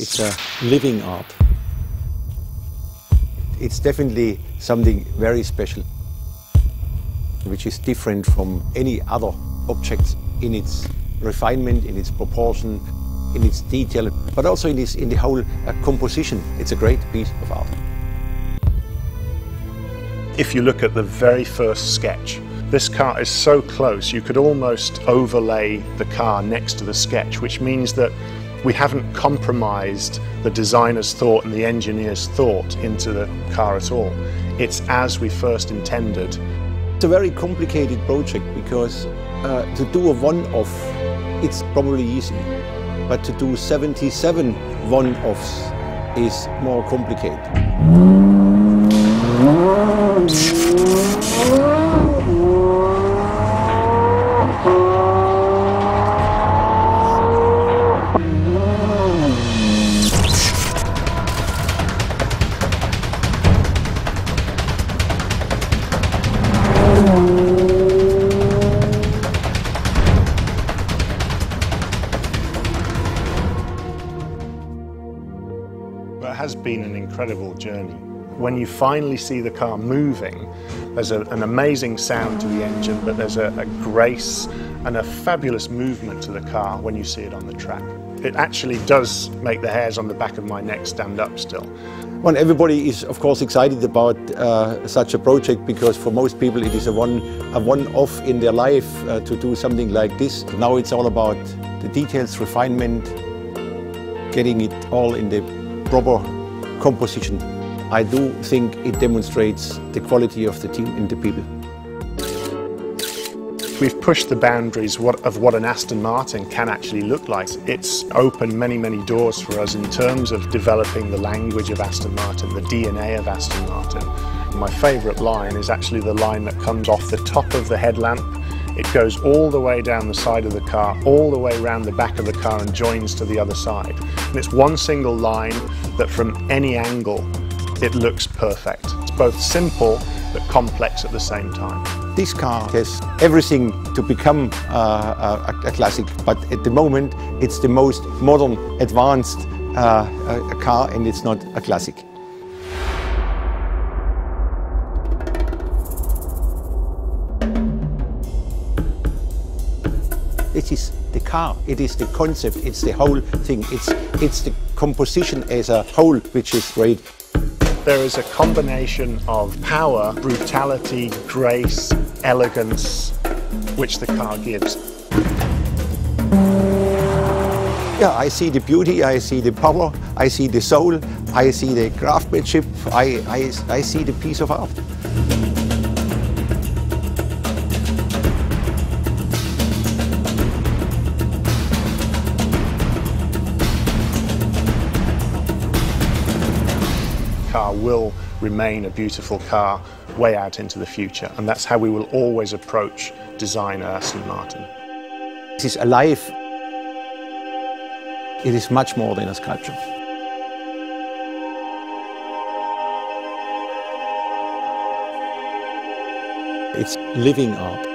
It's a living art. It's definitely something very special, which is different from any other object in its refinement, in its proportion, in its detail, but also in the whole composition. It's a great piece of art. If you look at the very first sketch, this car is so close you could almost overlay the car next to the sketch, which means that we haven't compromised the designer's thought and the engineer's thought into the car at all. It's as we first intended. It's a very complicated project because to do a one-off, it's probably easy, but to do 77 one-offs is more complicated. It has been an incredible journey. When you finally see the car moving, there's an amazing sound to the engine, but there's a grace and a fabulous movement to the car when you see it on the track. It actually does make the hairs on the back of my neck stand up still. Well, everybody is of course excited about such a project because for most people it is a one-off in their life to do something like this. Now it's all about the details, refinement, getting it all in the proper composition. I do think it demonstrates the quality of the team and the people. We've pushed the boundaries of what an Aston Martin can actually look like. It's opened many, many doors for us in terms of developing the language of Aston Martin, the DNA of Aston Martin. My favourite line is actually the line that comes off the top of the headlamp. It goes all the way down the side of the car, all the way around the back of the car and joins to the other side. And it's one single line that from any angle, it looks perfect. It's both simple but complex at the same time. This car has everything to become a classic, but at the moment it's the most modern, advanced car and it's not a classic. This is the car, it is the concept, it's the whole thing, it's the composition as a whole which is great. There is a combination of power, brutality, grace, elegance, which the car gives. Yeah, I see the beauty, I see the power, I see the soul, I see the craftsmanship, I see the piece of art. Car will remain a beautiful car way out into the future, and that's how we will always approach design at Aston Martin. This is alive. It is much more than a sculpture. It's living art.